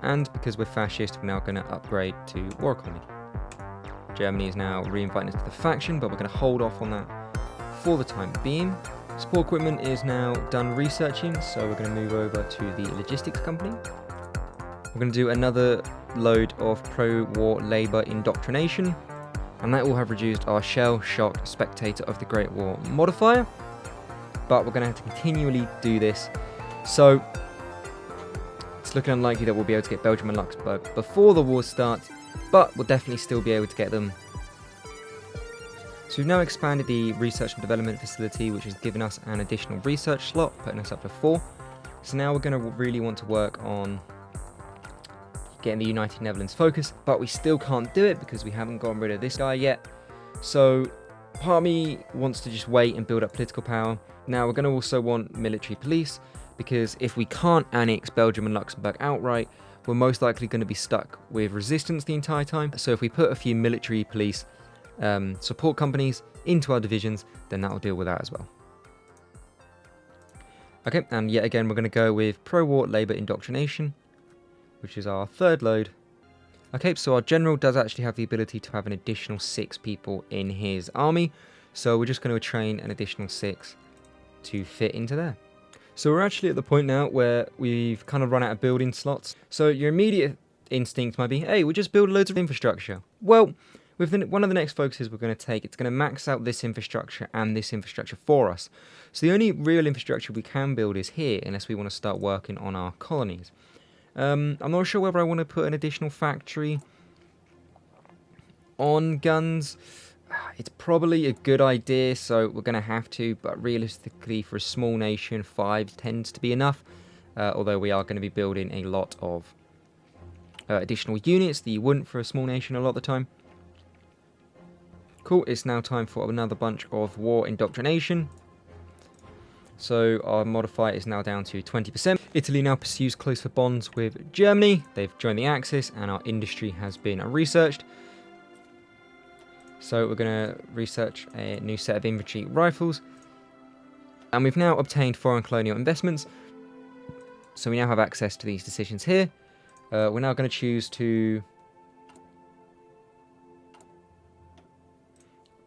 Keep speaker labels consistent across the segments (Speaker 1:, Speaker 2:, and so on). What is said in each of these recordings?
Speaker 1: and because we're fascist, we're now going to upgrade to war economy. Germany is now re-inviting us to the faction, but we're going to hold off on that for the time being. Support equipment is now done researching, so we're going to move over to the logistics company. We're going to do another load of pro-war labour indoctrination, and that will have reduced our shell-shocked spectator of the Great War modifier, but we're going to have to continually do this, so it's looking unlikely that we'll be able to get Belgium and Luxembourg before the war starts, but we'll definitely still be able to get them. So we've now expanded the research and development facility, which has given us an additional research slot, putting us up to 4. So now we're going to really want to work on getting the United Netherlands focus, but we still can't do it because we haven't gotten rid of this guy yet. So part of me wants to just wait and build up political power. Now we're going to also want military police, because if we can't annex Belgium and Luxembourg outright, we're most likely going to be stuck with resistance the entire time. So if we put a few military police support companies into our divisions, then that will deal with that as well. Okay, and yet again we're going to go with pro-war labour indoctrination, which is our third load. Okay, so our general does actually have the ability to have an additional 6 people in his army, so we're just going to train an additional 6 to fit into there. So we're actually at the point now where we've kind of run out of building slots. So your immediate instinct might be, hey, we just build loads of infrastructure. Well, with one of the next focuses we're going to take, it's going to max out this infrastructure and this infrastructure for us. So the only real infrastructure we can build is here, unless we want to start working on our colonies. I'm not sure whether I want to put an additional factory on guns. It's probably a good idea, so we're going to have to, but realistically for a small nation, 5 tends to be enough, although we are going to be building a lot of additional units that you wouldn't for a small nation a lot of the time. Cool, it's now time for another bunch of war indoctrination. So our modifier is now down to 20%. Italy now pursues closer bonds with Germany. They've joined the Axis, and our industry has been researched. So we're going to research a new set of infantry rifles. And we've now obtained foreign colonial investments. So we now have access to these decisions here. We're now going to choose to...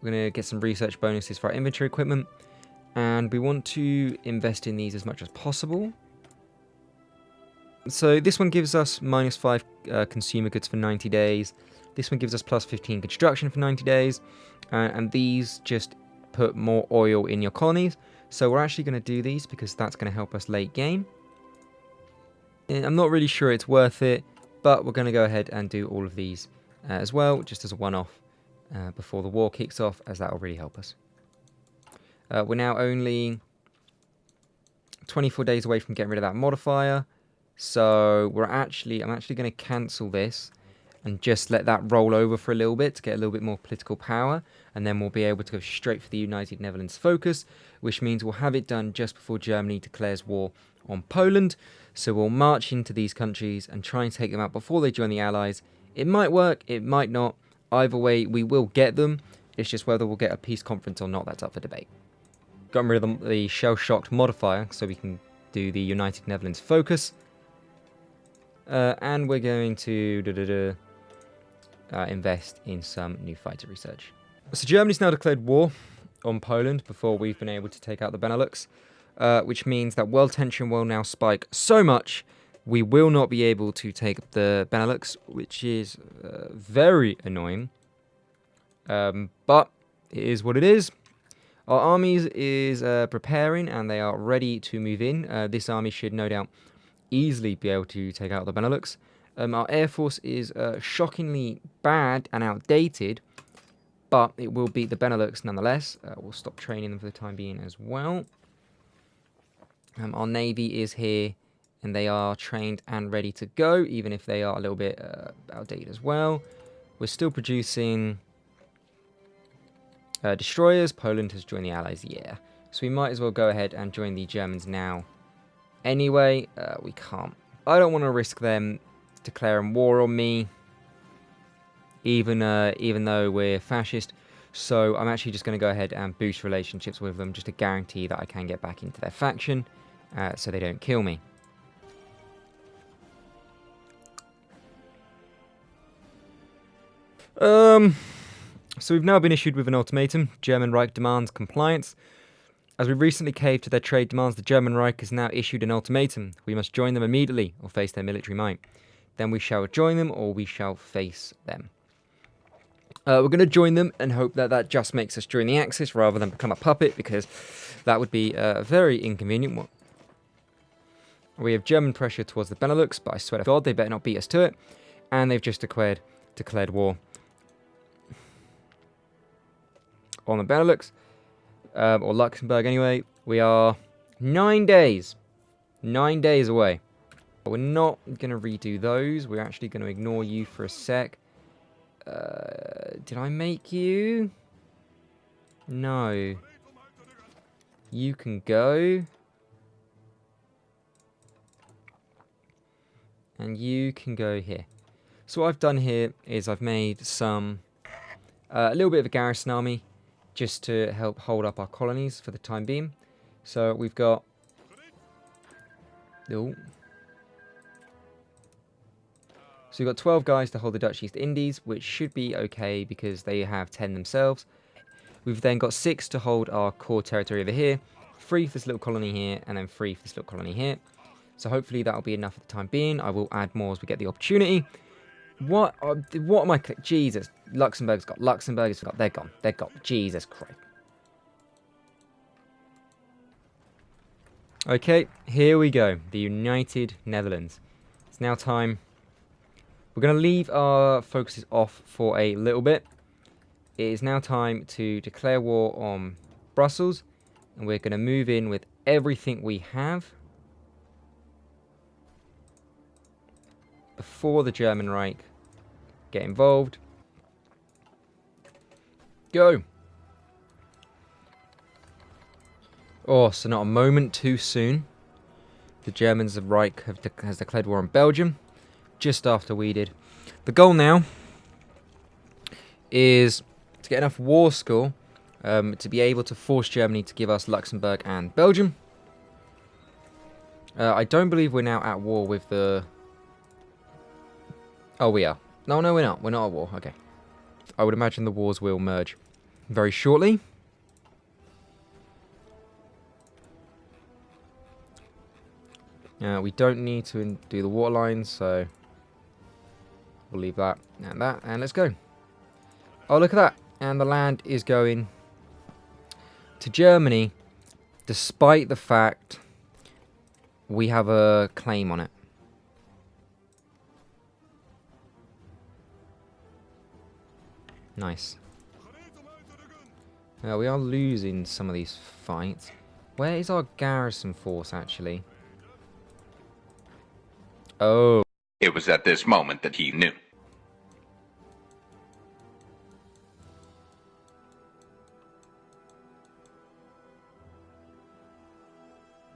Speaker 1: We're going to get some research bonuses for our inventory equipment. And we want to invest in these as much as possible. So this one gives us -5 consumer goods for 90 days. This one gives us +15 construction for 90 days. And these just put more oil in your colonies. So we're actually going to do these because that's going to help us late game. And I'm not really sure it's worth it, but we're going to go ahead and do all of these as well, just as a one-off before the war kicks off, as that will really help us. We're now only 24 days away from getting rid of that modifier. So I'm actually going to cancel this and just let that roll over for a little bit to get a little bit more political power, and then we'll be able to go straight for the United Netherlands focus, which means we'll have it done just before Germany declares war on Poland. So we'll march into these countries and try and take them out before they join the Allies. It might work, it might not. Either way, we will get them. It's just whether we'll get a peace conference or not, that's up for debate. Gotten rid of the shell-shocked modifier so we can do the United Netherlands focus. And we're going to invest in some new fighter research. So Germany's now declared war on Poland before we've been able to take out the Benelux, which means that world tension will now spike so much we will not be able to take the Benelux, which is very annoying. But it is what it is. Our armies is preparing and they are ready to move in. This army should no doubt easily be able to take out the Benelux. Our air force is shockingly bad and outdated, but it will beat the Benelux nonetheless. We'll stop training them for the time being as well. Our navy is here and they are trained and ready to go, even if they are a little bit outdated as well. We're still producing destroyers. Poland has joined the Allies, yeah. So we might as well go ahead and join the Germans now. Anyway, we can't. I don't want to risk them declaring war on me, even though we're fascist. So I'm actually just going to go ahead and boost relationships with them just to guarantee that I can get back into their faction, so they don't kill me. So we've now been issued with an ultimatum. German Reich demands compliance. As we recently caved to their trade demands, the German Reich has now issued an ultimatum. We must join them immediately or face their military might. Then we shall join them or we shall face them. We're going to join them and hope that that just makes us join the Axis rather than become a puppet, because that would be a very inconvenient one. We have German pressure towards the Benelux, but I swear to God, they better not beat us to it. And they've just declared war on the Benelux, or Luxembourg anyway. We are 9 days away. But we're not going to redo those. We're actually going to ignore you for a sec. Did I make you? No. You can go. And you can go here. So what I've done here is I've made some, a little bit of a garrison army just to help hold up our colonies for the time being. So we've got, oh. So we've got 12 guys to hold the Dutch East Indies, which should be okay because they have 10 themselves. We've then got 6 to hold our core territory over here, 3 for this little colony here, and then 3 for this little colony here. So hopefully that'll be enough at the time being. I will add more as we get the opportunity. What am I... Jesus. Luxembourg's got. They're gone. They're gone. Jesus Christ. Okay, here we go. The United Netherlands. It's now time. We're going to leave our focuses off for a little bit. It is now time to declare war on Brussels. And we're going to move in with everything we have before the German Reich get involved. Go! Oh, so not a moment too soon. The Germans of Reich has declared war on Belgium, just after we did. The goal now is to get enough war score to be able to force Germany to give us Luxembourg and Belgium. I don't believe we're now at war with the... Oh, we are. No, we're not. We're not at war. Okay. I would imagine the wars will merge very shortly. We don't need to do the water lines, so we'll leave that, and let's go. Oh, look at that. And the land is going to Germany, despite the fact we have a claim on it. Nice. We are losing some of these fights. Where is our garrison force, actually? Oh.
Speaker 2: It was at this moment that he knew.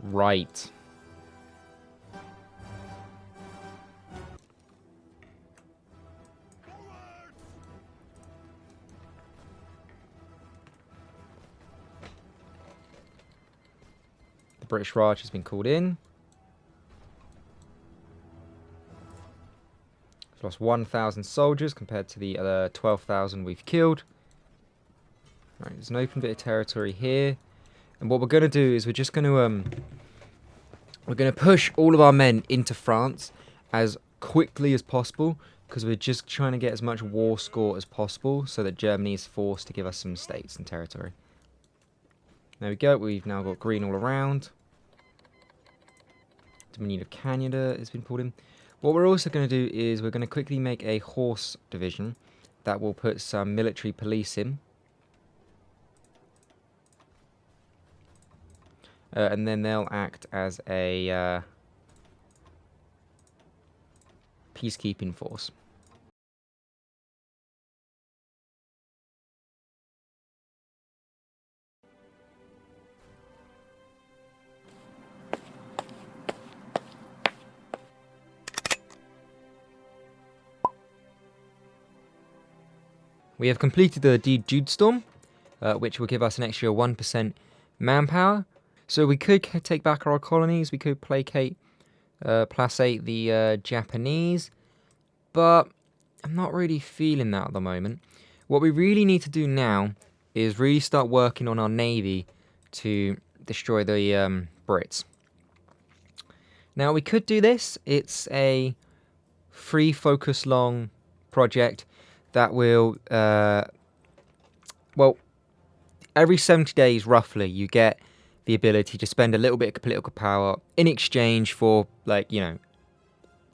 Speaker 1: Right. The British Raj has been called in. We've lost 1,000 soldiers compared to the other 12,000 we've killed. Right, there's an open bit of territory here. And what we're going to do is we're just going to push all of our men into France as quickly as possible, because we're just trying to get as much war score as possible so that Germany is forced to give us some states and territory. There we go. We've now got green all around. Dominion of Canada has been pulled in. What we're also going to do is we're going to quickly make a horse division that will put some military police in. And then they'll act as a peacekeeping force. We have completed the Die Judestorm, which will give us an extra 1% manpower. So we could take back our colonies, we could placate the Japanese, but I'm not really feeling that at the moment. What we really need to do now is really start working on our navy to destroy the Brits. Now, we could do this. It's a free focus long project that will, well, every 70 days, roughly, you get the ability to spend a little bit of political power in exchange for, like, you know,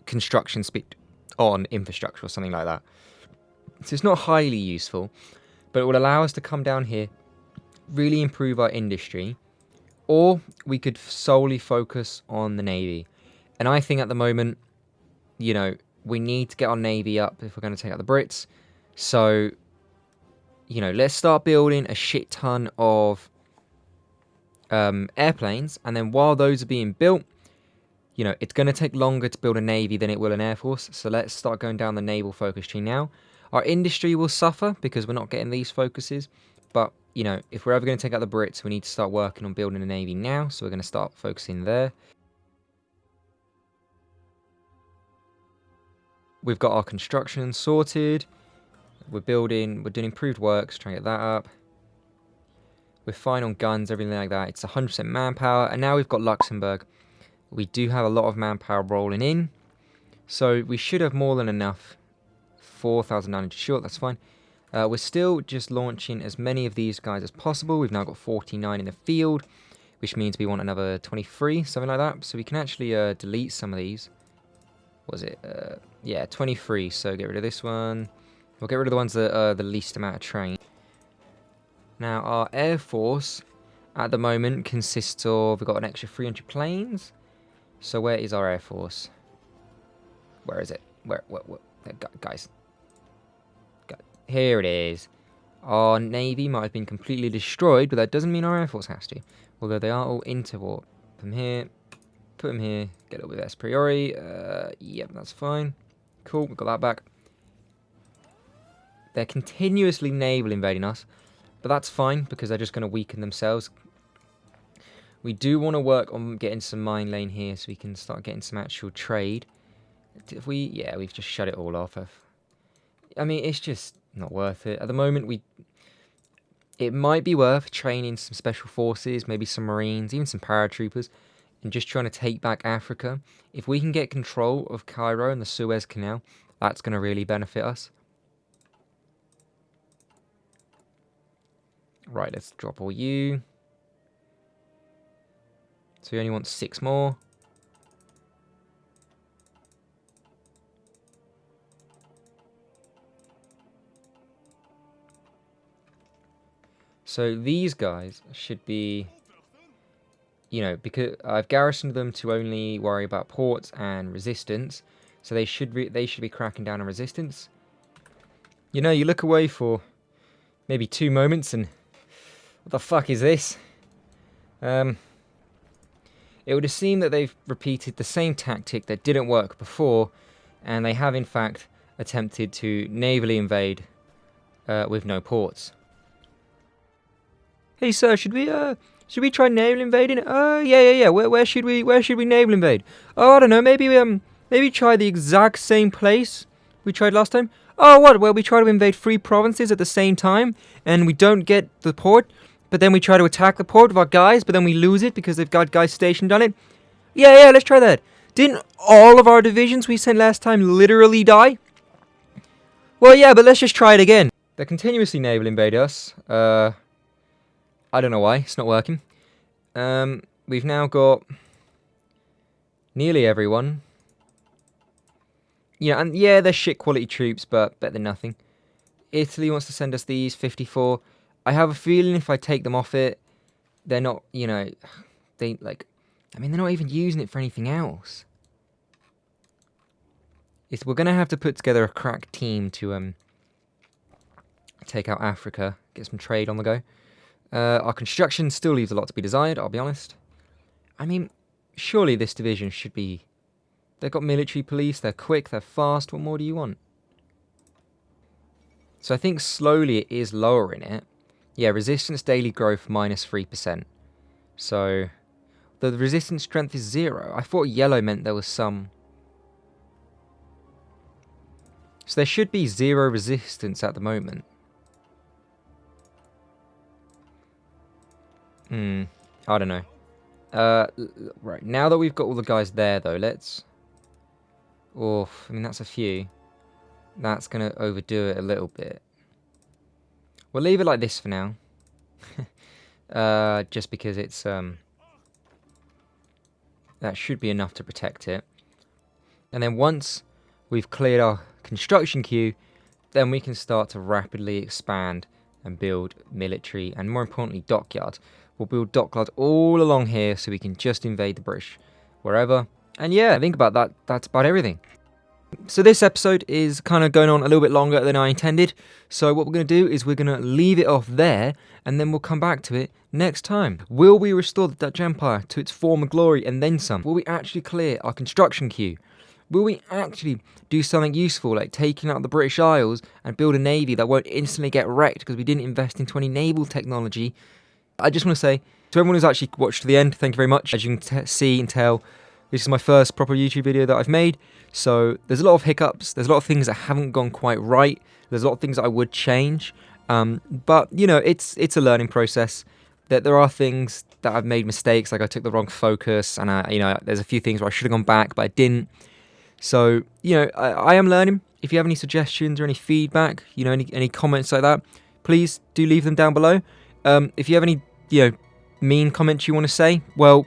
Speaker 1: construction speed on infrastructure or something like that. So it's not highly useful, but it will allow us to come down here, really improve our industry, or we could solely focus on the navy. And I think at the moment, you know, we need to get our navy up if we're going to take out the Brits. So, you know, let's start building a shit ton of airplanes, and then while those are being built, you know, it's going to take longer to build a navy than it will an air force. So let's start going down the naval focus tree now. Our industry will suffer because we're not getting these focuses, but you know, if we're ever going to take out the Brits, we need to start working on building a navy now. So we're going to start focusing there. We've got our construction sorted. We're doing improved works, trying to get that up. We're fine on guns, everything like that. It's 100% manpower. And now we've got Luxembourg. We do have a lot of manpower rolling in. So we should have more than enough. 4,900 short, that's fine. We're still just launching as many of these guys as possible. We've now got 49 in the field, which means we want another 23, something like that. So we can actually delete some of these. What was it? Yeah, 23. So get rid of this one. We'll get rid of the ones that are the least amount of train. Now, our Air Force at the moment consists of... We've got an extra 300 planes. So where is our Air Force? Where is it? Where guys... Here it is. Our Navy might have been completely destroyed, but that doesn't mean our Air Force has to. Although they are all interwar. Put them here. Put them here. Get a little bit of S priori. Yep, that's fine. Cool, we've got that back. They're continuously naval invading us. But that's fine, because they're just going to weaken themselves. We do want to work on getting some mine lane here, so we can start getting some actual trade. If we... Yeah, we've just shut it all off. I mean, it's just... not worth it. At the moment, it might be worth training some special forces, maybe some Marines, even some paratroopers, and just trying to take back Africa. If we can get control of Cairo and the Suez Canal, that's going to really benefit us. Right, let's drop all you. So we only want 6 more. So these guys should be, you know, because I've garrisoned them to only worry about ports and resistance. So they should be cracking down on resistance. You know, you look away for maybe 2 moments and what the fuck is this? It would seem that they've repeated the same tactic that didn't work before, and they have in fact attempted to navally invade with no ports. Hey sir, should we try naval invading? Yeah. Where should we naval invade? Oh, I don't know. Maybe try the exact same place we tried last time. Oh, what? Well, we try to invade 3 provinces at the same time, and we don't get the port. But then we try to attack the port with our guys, but then we lose it because they've got guys stationed on it. Yeah, let's try that. Didn't all of our divisions we sent last time literally die? Well, yeah, but let's just try it again. They're continuously naval invade us. I don't know why. It's not working. We've now got nearly everyone. Yeah, and yeah, they're shit quality troops, but better than nothing. Italy wants to send us these 54. I have a feeling if I take them off it, they're not, you know, they're not even using it for anything else. We're going to have to put together a crack team to take out Africa, get some trade on the go. Our construction still leaves a lot to be desired, I'll be honest. I mean, surely this division should be... They've got military police, they're quick, they're fast, what more do you want? So I think slowly it is lowering it. Yeah, resistance daily growth minus 3%. So, the resistance strength is 0. I thought yellow meant there was some... So there should be 0 resistance at the moment. I don't know. Right, now that we've got all the guys there, though, let's... Oh, I mean, that's a few. That's going to overdo it a little bit. We'll leave it like this for now. Just because it's... That should be enough to protect it. And then once we've cleared our construction queue, then we can start to rapidly expand and build military and, more importantly, dockyards. We'll build dockyards all along here so we can just invade the British wherever. And yeah, think about that. That's about everything. So this episode is kind of going on a little bit longer than I intended. So what we're going to do is we're going to leave it off there, and then we'll come back to it next time. Will we restore the Dutch Empire to its former glory and then some? Will we actually clear our construction queue? Will we actually do something useful like taking out the British Isles and build a navy that won't instantly get wrecked because we didn't invest into any naval technology? I just want to say to everyone who's actually watched to the end, thank you very much. As you can see and tell, this is my first proper YouTube video that I've made, so there's a lot of hiccups, there's a lot of things that haven't gone quite right, there's a lot of things that I would change, but, you know, it's a learning process. That there are things that I've made mistakes, like I took the wrong focus, and you know, there's a few things where I should have gone back, but I didn't. So, you know, I am learning. If you have any suggestions or any feedback, you know, any comments like that, please do leave them down below. If you have any, you know, mean comments you want to say, well,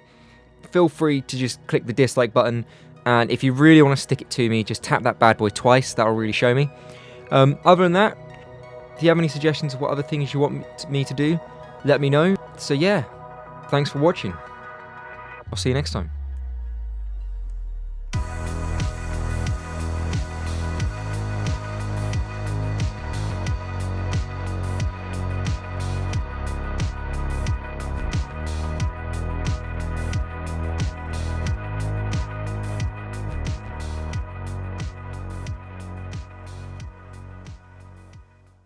Speaker 1: feel free to just click the dislike button, and if you really want to stick it to me, just tap that bad boy twice. That'll really show me. Other than that, if you have any suggestions of what other things you want me to do, let me know. So yeah, thanks for watching. I'll see you next time.